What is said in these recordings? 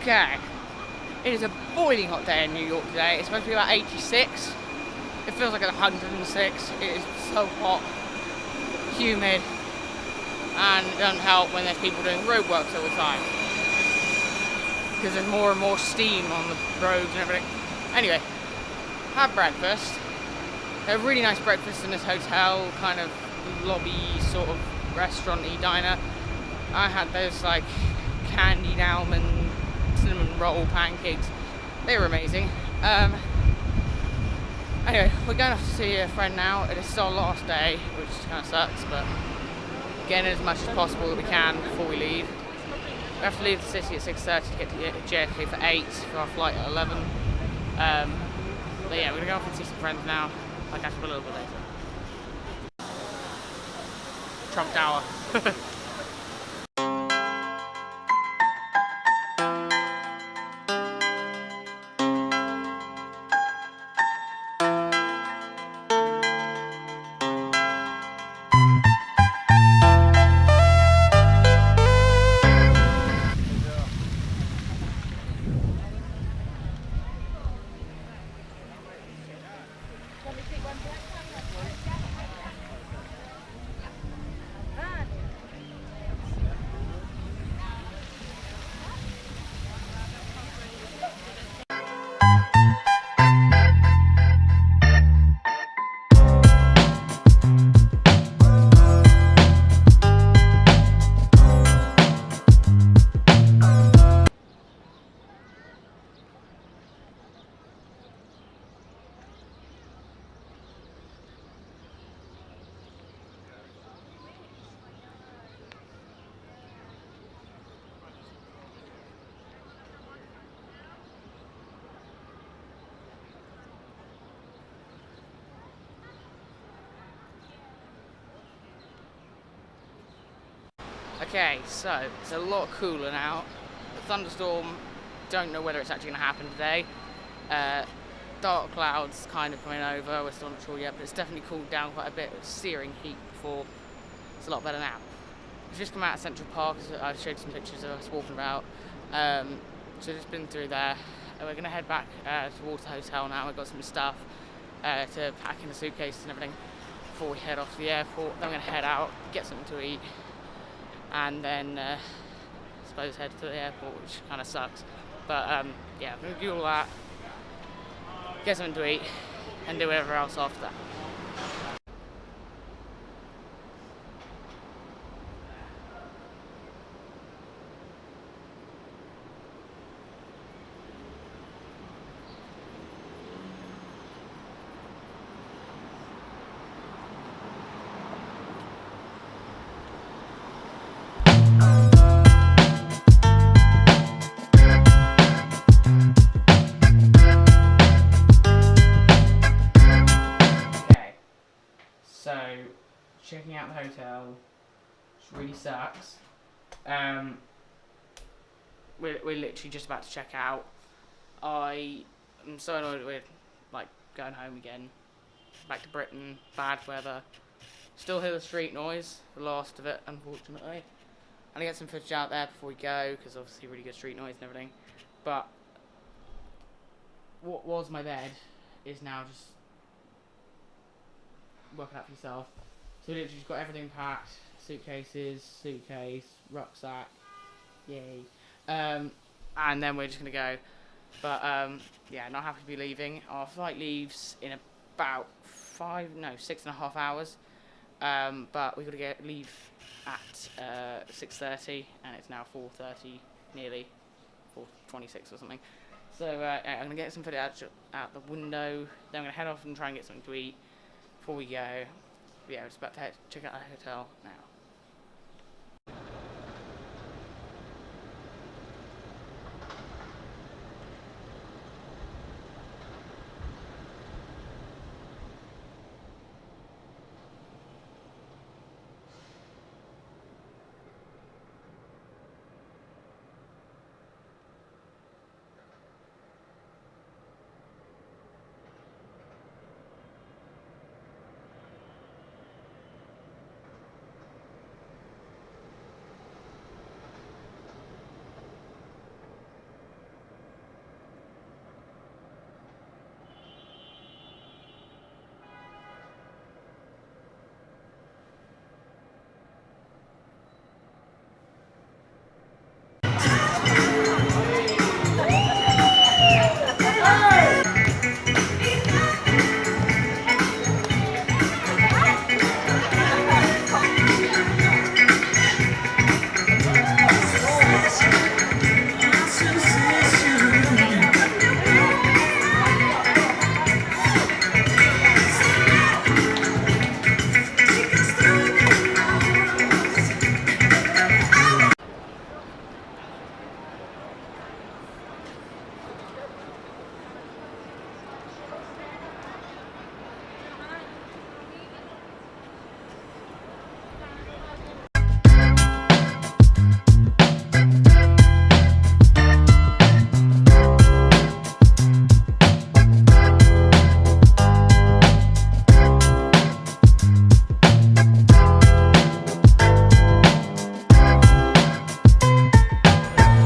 Okay, it is a boiling hot day in New York today. It's supposed to be about 86. It feels like it's 106. It is so hot, humid, and it doesn't help when there's people doing roadworks all the time, because there's more and more steam on the roads and everything. Anyway, had breakfast. A really nice breakfast in this hotel, kind of lobby sort of restaurant-y diner. I had those like candied almond cinnamon roll pancakes. They were amazing. Anyway, we're going off to see a friend now. It is our last day, which kind of sucks, but getting as much as possible that we can before we leave. We have to leave the city at 6:30 to get to JFK for 8 for our flight at 11. But yeah, we're going to go off and see some friends now. I'll catch up a little bit later. Trump Tower. Okay, so it's a lot cooler now. The thunderstorm, don't know whether it's actually going to happen today. Dark clouds kind of coming over, we're still not sure yet, but it's definitely cooled down quite a bit. It was searing heat before. It's a lot better now. We've just come out of Central Park, as I've showed some pictures of us walking about. So just been through there. We're going to head back towards the hotel now. We've got some stuff to pack in the suitcase and everything before we head off to the airport. Then we're going to head out, get something to eat, and then I suppose head to the airport, which kind of sucks. But yeah, I'm going to do all that, get something to eat, and do whatever else after that. Checking out the hotel, which really sucks. We're literally just about to check out. I am so annoyed with like going home again, back to Britain, bad weather. Still hear the street noise, the last of it, unfortunately. And I get some footage out there before we go, because obviously really good street noise and everything. But what was my bed is now just working out for yourself. So we literally just got everything packed, suitcases, suitcase, rucksack, yay. And then we're just going to go. But yeah, not happy to be leaving. Our flight leaves in about 6.5 hours. But we've got to leave at 6:30, and it's now 4:30, nearly 4:26 or something. So yeah, I'm going to get some footage out the window, then I'm going to head off and try and get something to eat before we go. Yeah, we're just about to check out the hotel now.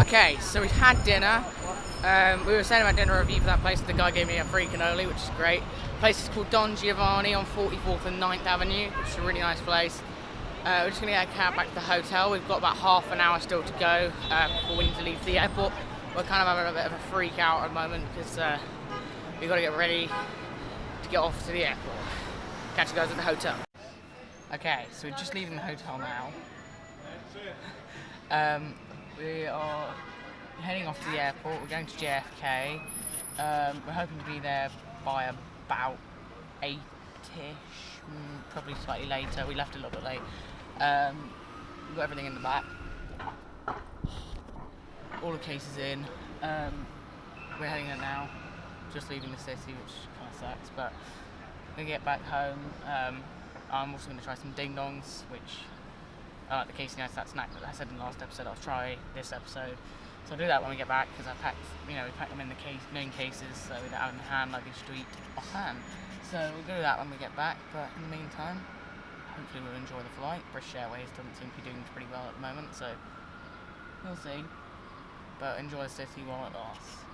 Okay, so we've had dinner. We were saying about dinner review for that place. The guy gave me a free cannoli, which is great. The place is called Don Giovanni on 44th and 9th Avenue, which is a really nice place. We're just going to get a cab back to the hotel. We've got about half an hour still to go before we need to leave the airport. We're kind of having a bit of a freak out at the moment because we've got to get ready to get off to the airport. Catch you guys at the hotel. Okay, so we're just leaving the hotel now. We are heading off to the airport. We're going to JFK. We're hoping to be there by about 8ish, probably slightly later. We left a little bit late. We've got everything in the back. All the cases in. We're heading there now. Just leaving the city, which kind of sucks, but we're going to get back home. I'm also going to try some ding-dongs, which I like the Casey Nice That snack that I said in the last episode I'll try this episode. So I'll do that when we get back, because I packed, we packed them in the main cases, so we don't have them in hand like we should eat offhand. So we'll do that when we get back, but in the meantime, hopefully we'll enjoy the flight. British Airways doesn't seem to be doing pretty well at the moment, so we'll see. But enjoy the city while it lasts.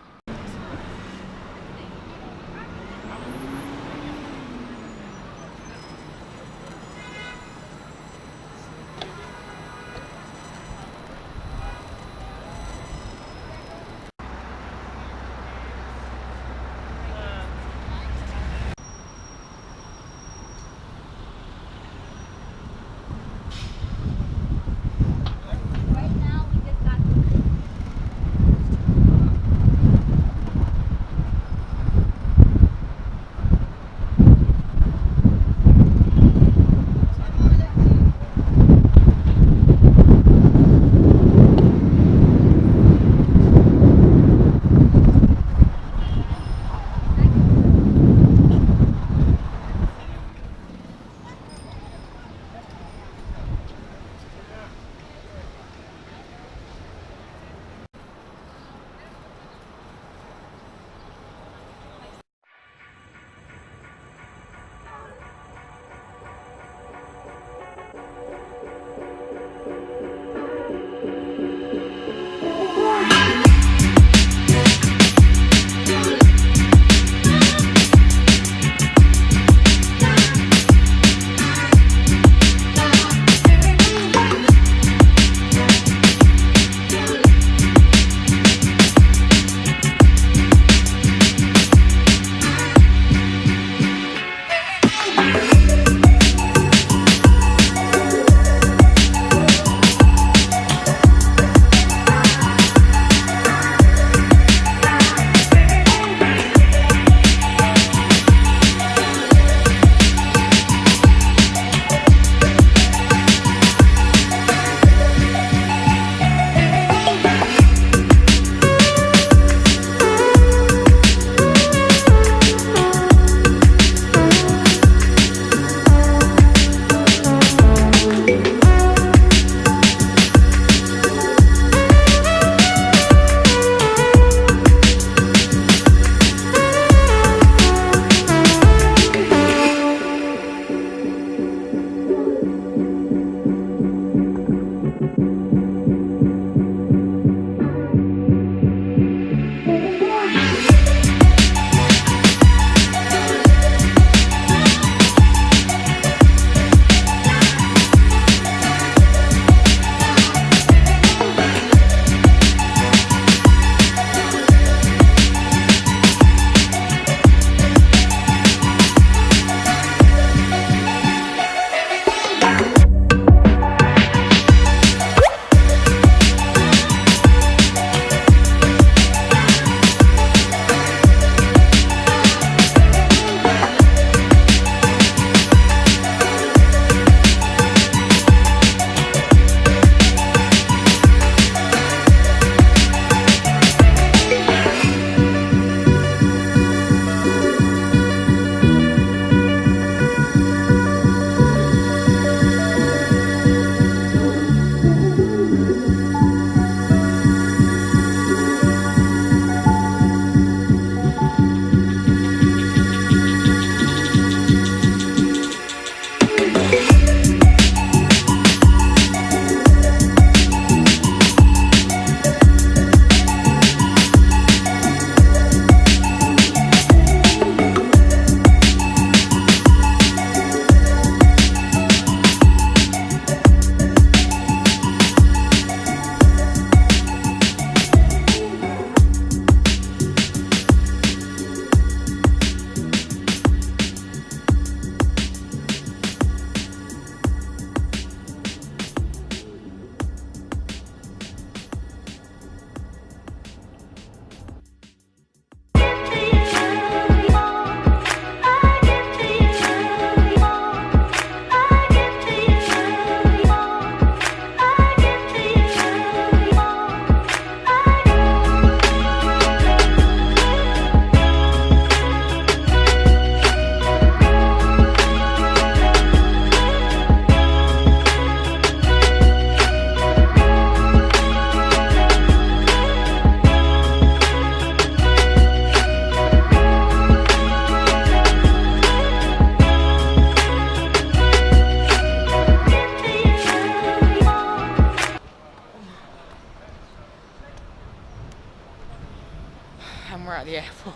And we're at the airport,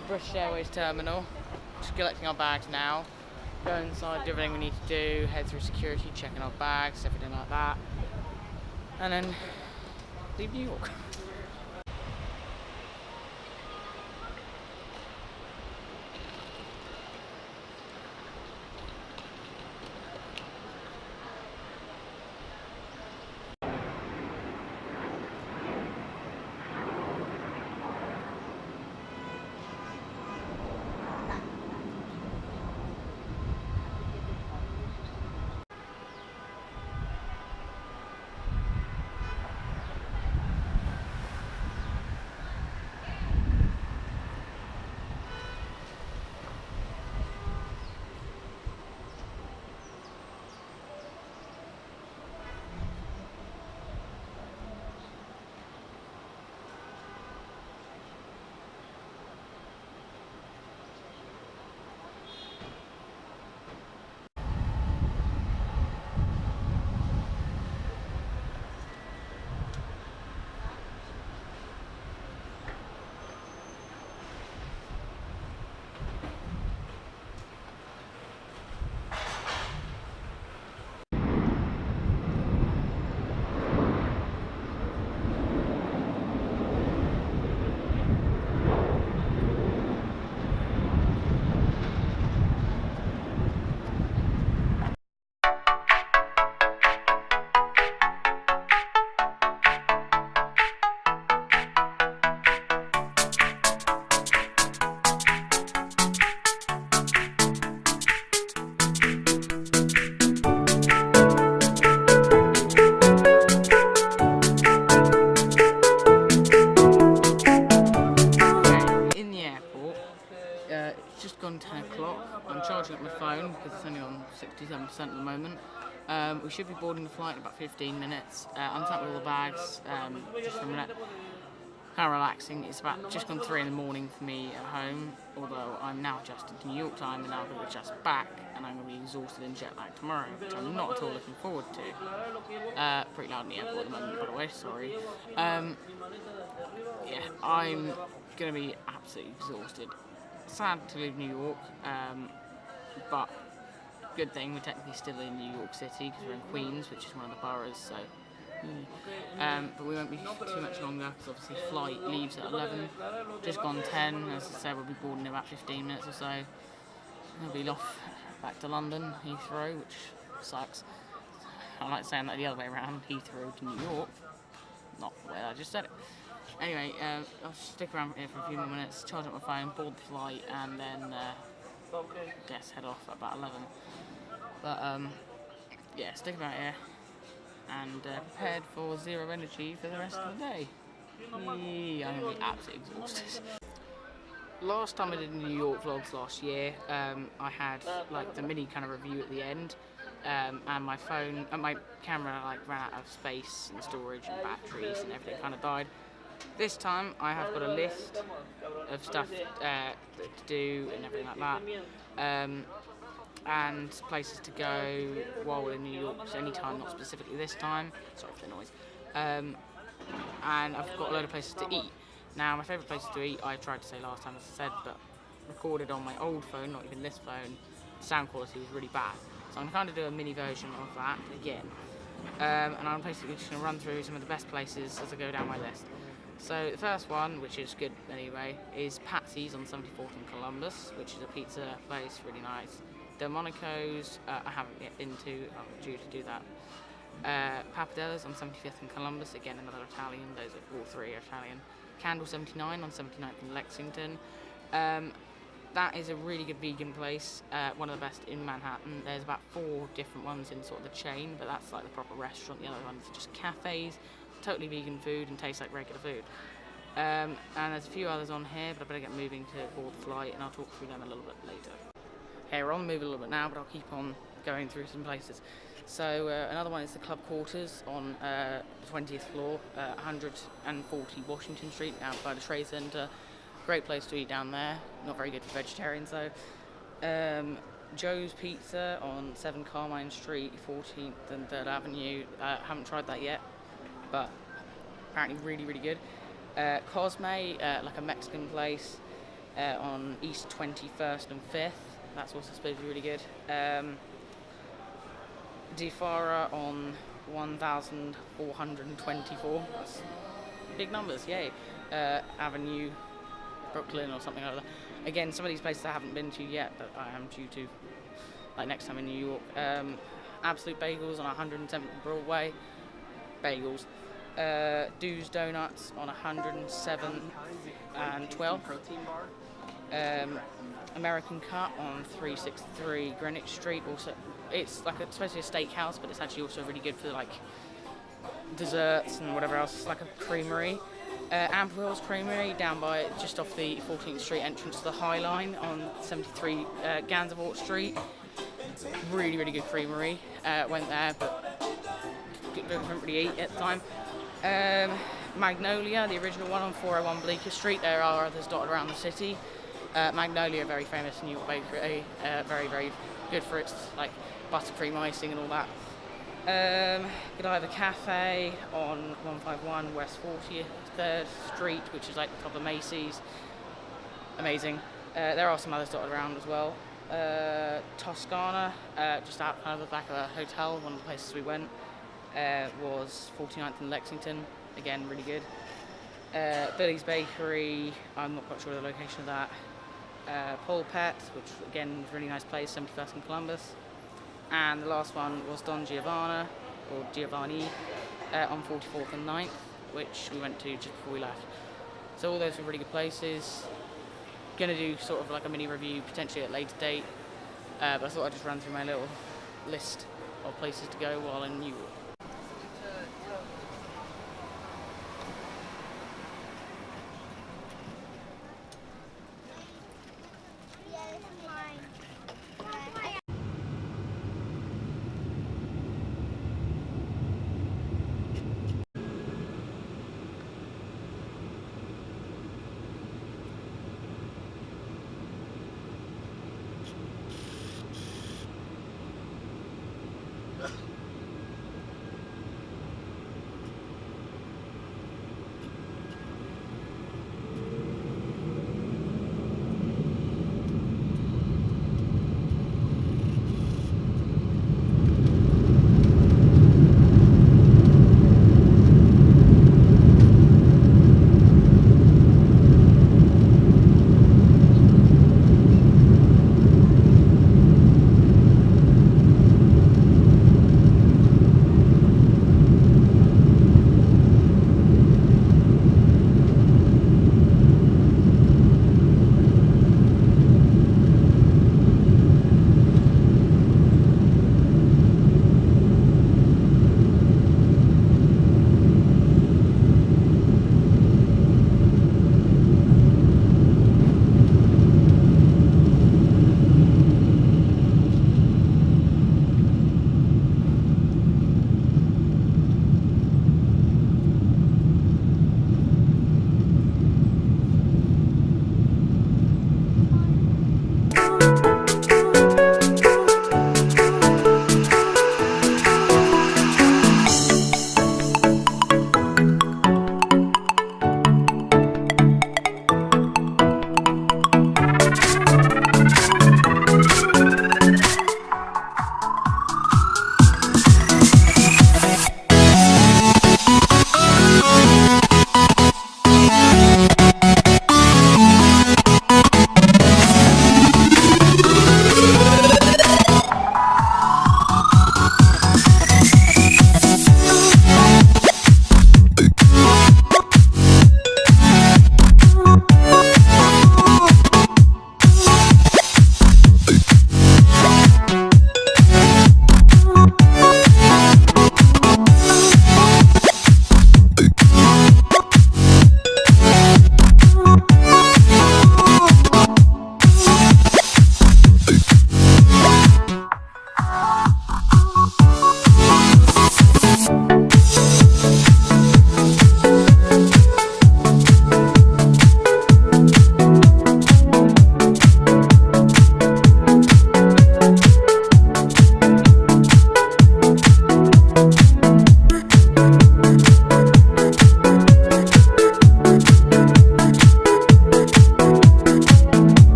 the British Airways terminal. Just collecting our bags now. Go inside, do everything we need to do, head through security, checking our bags, everything like that. And then leave New York. It's just gone 10 o'clock. I'm charging up my phone because it's only on 67% at the moment. We should be boarding the flight in about 15 minutes. I'm sat with all the bags, just for a minute. Kind of relaxing. It's about just gone 3 in the morning for me at home, although I'm now adjusted to New York time and now I'm going to adjust back and I'm going to be exhausted and jet lagged tomorrow, which I'm not at all looking forward to. Pretty loud in the airport at the moment, by the way, sorry. Yeah, I'm going to be absolutely exhausted. Sad to leave New York, but good thing we're technically still in New York City because we're in Queens, which is one of the boroughs, so but we won't be too much longer because obviously flight leaves at 11, just gone 10. As I said, we'll be boarding in about 15 minutes or so. We'll be off back to London, Heathrow, which sucks. I like saying that the other way around, Heathrow to New York, not the way I just said it. Anyway, I'll stick around here for a few more minutes, charge up my phone, board the flight, and then head off at about 11. But yeah, stick around here and prepared for zero energy for the rest of the day. I'm going to be absolutely exhausted. Last time I did New York vlogs last year, I had like the mini kind of review at the end, and my phone, my camera like ran out of space and storage and batteries and everything kind of died. This time I have got a list of stuff to do and everything like that, and places to go while we're in New York, so any time, not specifically this time, sorry for the noise, and I've got a load of places to eat. Now my favourite places to eat, I tried to say last time as I said, but recorded on my old phone, not even this phone, the sound quality was really bad, so I'm going to kind of do a mini version of that again, and I'm basically just going to run through some of the best places as I go down my list. So the first one, which is good anyway, is Patsy's on 74th and Columbus, which is a pizza place, really nice. Delmonico's, I haven't yet been to, I'm due to do that. Papadella's on 75th and Columbus, again another Italian, those are all three are Italian. Candle 79 on 79th and Lexington. That is a really good vegan place, one of the best in Manhattan. There's about 4 different ones in sort of the chain, but that's like the proper restaurant. The other ones are just cafes, totally vegan food and tastes like regular food. And there's a few others on here, but I better get moving to board the flight and I'll talk through them a little bit later. Okay, we're on the move a little bit now, but I'll keep on going through some places. So another one is the Club Quarters on the 20th floor, 140 Washington Street, out by the Trade Center. Great place to eat down there. Not very good for vegetarians though. Joe's Pizza on 7 Carmine Street, 14th and 3rd Avenue. Haven't tried that yet, but apparently really, really good. Cosme, like a Mexican place on East 21st and 5th. That's also supposed to be really good. Defara on 1,424. That's big numbers, yay. Avenue, Brooklyn or something like that. Again, some of these places I haven't been to yet, but I am due to, like next time in New York. Absolute Bagels on 107th Broadway. Bagels. Do's Donuts on 107th and 12th. American Cut on 363 Greenwich Street. Also, it's like supposed to be a steakhouse, but it's actually also really good for like desserts and whatever else. It's like a creamery. Amber Hills Creamery down by just off the 14th Street entrance to the High Line on 73 Gansevoort Street. Really, really good creamery. Went there, but couldn't really eat at the time. Magnolia, the original one on 401 Bleecker Street. There are others dotted around the city. Magnolia, very famous New York bakery. Very, very good for its like buttercream icing and all that. Godiva Cafe on 151 West 43rd Street, which is like the top of Macy's. Amazing. There are some others dotted around as well. Toscana, just out kind of the back of a hotel, one of the places we went, was 49th and Lexington. Again, really good. Billy's Bakery, I'm not quite sure the location of that. Pulpet, which again was a really nice place, 71st and Columbus. And the last one was Don Giovanni on 44th and 9th, which we went to just before we left. So all those were really good places. Gonna do sort of like a mini review potentially at a later date, but I thought I'd just run through my little list of places to go while in New York.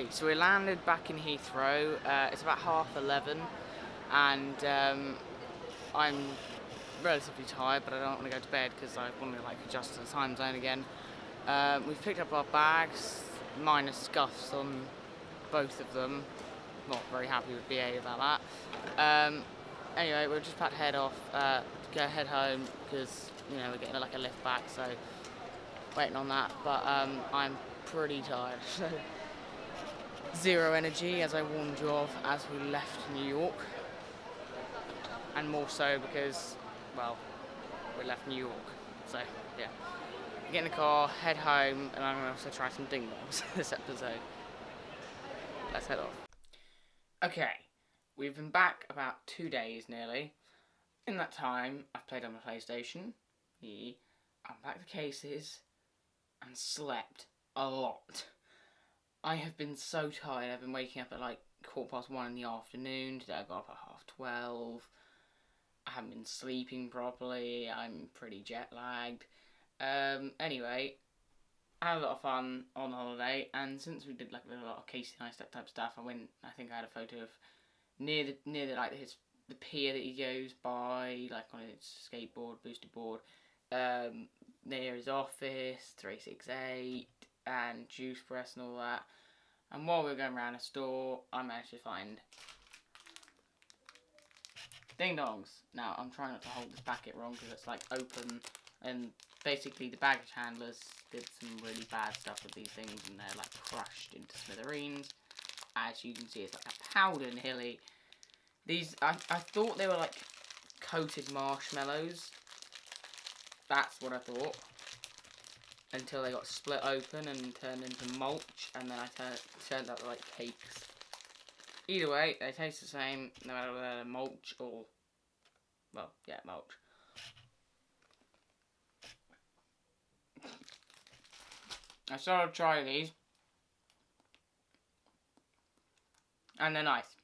Okay, so we landed back in Heathrow. It's about 11:30, and I'm relatively tired, but I don't want to go to bed because I want to like adjust to the time zone again. We've picked up our bags, minor scuffs on both of them. Not very happy with BA about that. Anyway, we're just about to head off, head home because we're getting like a lift back, so waiting on that. But I'm pretty tired. So zero energy, as I warned you of as we left New York, and more so because, well, we left New York. So yeah, get in the car, head home, and I'm gonna also try some ding dongs this episode. Let's head off. Okay, we've been back about 2 days nearly. In that time, I've played on my PlayStation, unpacked the cases, and slept a lot. I have been so tired. I've been waking up at like 1:15 in the afternoon. Today I got up at 12:30. I haven't been sleeping properly. I'm pretty jet lagged. Anyway, I had a lot of fun on holiday, and since we did like a lot of Casey Neistat type stuff, I think I had a photo of near the like the pier that he goes by, like on his skateboard, boosted board, near his office, 368, and juice press and all that. And while we were going around a store, I managed to find ding dongs. Now, I'm trying not to hold this packet wrong because it's like open, and basically the baggage handlers did some really bad stuff with these things, and they're like crushed into smithereens. As you can see, it's like a powder nearly. These, I thought they were like coated marshmallows. That's what I thought. Until they got split open and turned into mulch, and then turned out like cakes. Either way, they taste the same, no matter whether they're mulch or, well, yeah, mulch. I started trying these, and they're nice.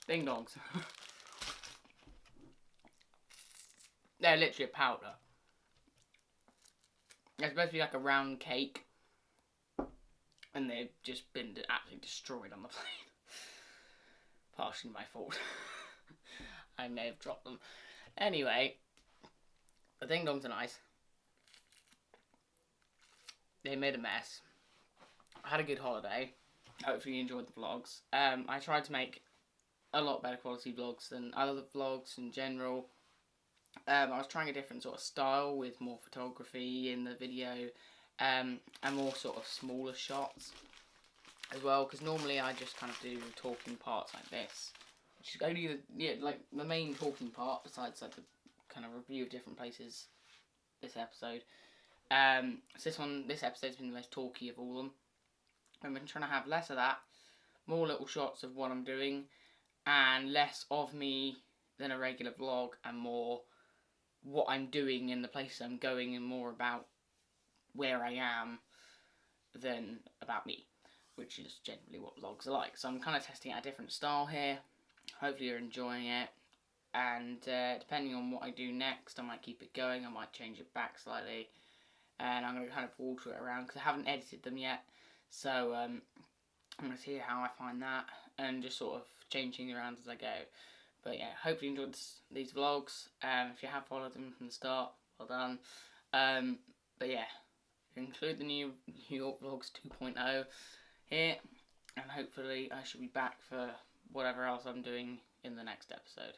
Ding dongs. They're literally a powder. They're supposed to be like a round cake, and they've just been absolutely destroyed on the plane. Partially my fault. I may have dropped them. Anyway, the ding dongs are nice. They made a mess. I had a good holiday. Hopefully you enjoyed the vlogs. I tried to make a lot better quality vlogs than other vlogs in general. I was trying a different sort of style with more photography in the video, and more sort of smaller shots as well, because normally I just kind of do talking parts like this, which is only the main talking part, besides like the kind of review of different places this episode. So this episode's been the most talky of all of them. I've been trying to have less of that, more little shots of what I'm doing, and less of me than a regular vlog, and more what I'm doing in the places I'm going, and more about where I am than about me, which is generally what vlogs are like. So I'm kind of testing out a different style here. Hopefully you're enjoying it, and depending on what I do next, I might keep it going, I might change it back slightly, and I'm going to kind of alter it around because I haven't edited them yet. So I'm going to see how I find that, and just sort of changing around as I go. But yeah, hopefully you enjoyed these vlogs. If you have followed them from the start, well done. But yeah, include the New York Vlogs 2.0 here, and hopefully I should be back for whatever else I'm doing in the next episode.